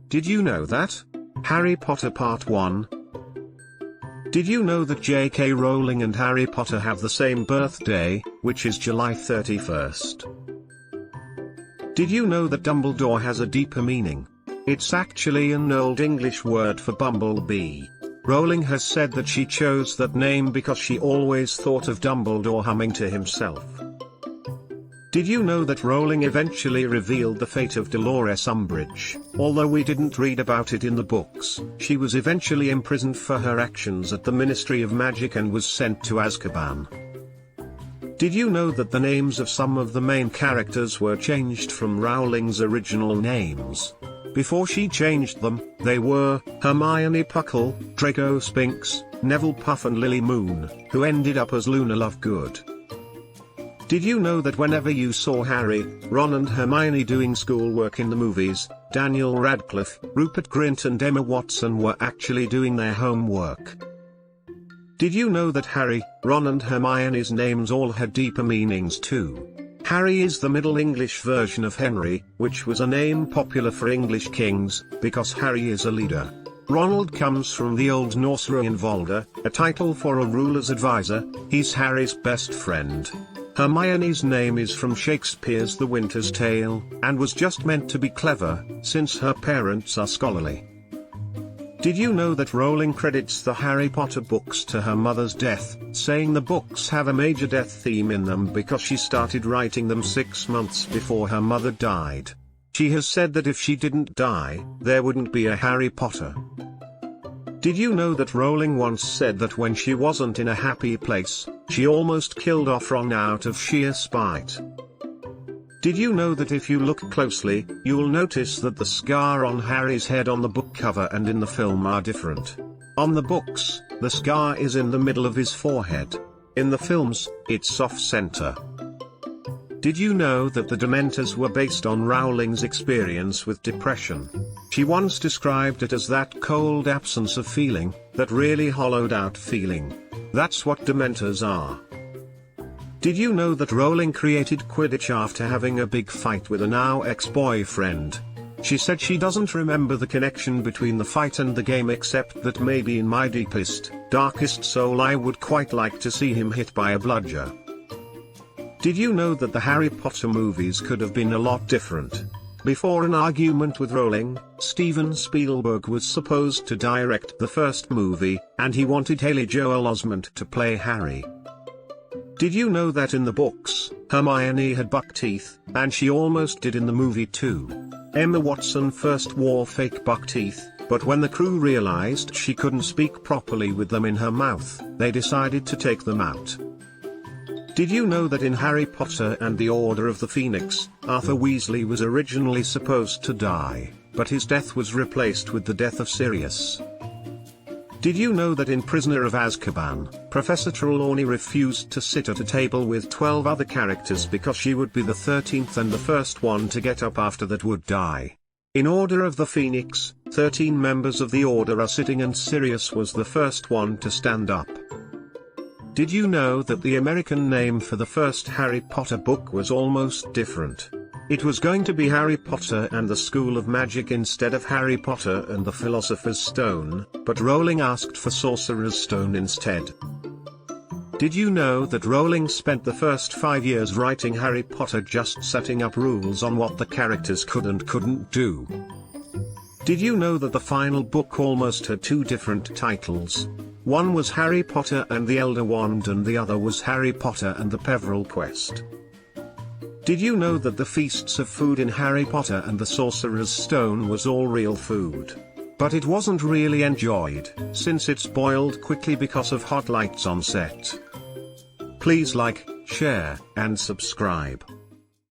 Did you know that? Harry Potter Part 1. Did you know that J.K. Rowling and Harry Potter have the same birthday, which is July 31st? Did you know that Dumbledore has a deeper meaning? It's actually an Old English word for bumblebee. Rowling has said that she chose that name because she always thought of Dumbledore humming to himself. Did you know that Rowling eventually revealed the fate of Dolores Umbridge? Although we didn't read about it in the books, she was eventually imprisoned for her actions at the Ministry of Magic and was sent to Azkaban. Did you know that the names of some of the main characters were changed from Rowling's original names? Before she changed them, they were Hermione Puckle, Draco Spinks, Neville Puff and Lily Moon, who ended up as Luna Lovegood. Did you know that whenever you saw Harry, Ron and Hermione doing schoolwork in the movies, Daniel Radcliffe, Rupert Grint and Emma Watson were actually doing their homework? Did you know that Harry, Ron and Hermione's names all had deeper meanings too? Harry is the Middle English version of Henry, which was a name popular for English kings, because Harry is a leader. Ronald comes from the Old Norse Rögnvalda, a title for a ruler's advisor. He's Harry's best friend. Hermione's name is from Shakespeare's The Winter's Tale, and was just meant to be clever, since her parents are scholarly. Did you know that Rowling credits the Harry Potter books to her mother's death, saying the books have a major death theme in them because she started writing them 6 months before her mother died? She has said that if she didn't die, there wouldn't be a Harry Potter. Did you know that Rowling once said that when she wasn't in a happy place, she almost killed off Ron out of sheer spite? Did you know that if you look closely, you'll notice that the scar on Harry's head on the book cover and in the film are different? On the books, the scar is in the middle of his forehead. In the films, it's off-center. Did you know that the Dementors were based on Rowling's experience with depression? She once described it as that cold absence of feeling, that really hollowed out feeling. That's what Dementors are. Did you know that Rowling created Quidditch after having a big fight with a now ex-boyfriend? She said she doesn't remember the connection between the fight and the game except that maybe in my deepest, darkest soul I would quite like to see him hit by a bludger. Did you know that the Harry Potter movies could have been a lot different? Before an argument with Rowling, Steven Spielberg was supposed to direct the first movie, and he wanted Haley Joel Osment to play Harry. Did you know that in the books, Hermione had buck teeth, and she almost did in the movie too? Emma Watson first wore fake buck teeth, but when the crew realized she couldn't speak properly with them in her mouth, they decided to take them out. Did you know that in Harry Potter and the Order of the Phoenix, Arthur Weasley was originally supposed to die, but his death was replaced with the death of Sirius? Did you know that in Prisoner of Azkaban, Professor Trelawney refused to sit at a table with 12 other characters because she would be the 13th and the first one to get up after that would die? In Order of the Phoenix, 13 members of the Order are sitting and Sirius was the first one to stand up. Did you know that the American name for the first Harry Potter book was almost different? It was going to be Harry Potter and the School of Magic instead of Harry Potter and the Philosopher's Stone, but Rowling asked for Sorcerer's Stone instead. Did you know that Rowling spent the first 5 years writing Harry Potter just setting up rules on what the characters could and couldn't do? Did you know that the final book almost had 2 different titles? One was Harry Potter and the Elder Wand and the other was Harry Potter and the Peveril Quest. Did you know that the feasts of food in Harry Potter and the Sorcerer's Stone was all real food? But it wasn't really enjoyed, since it's boiled quickly because of hot lights on set. Please like, share, and subscribe.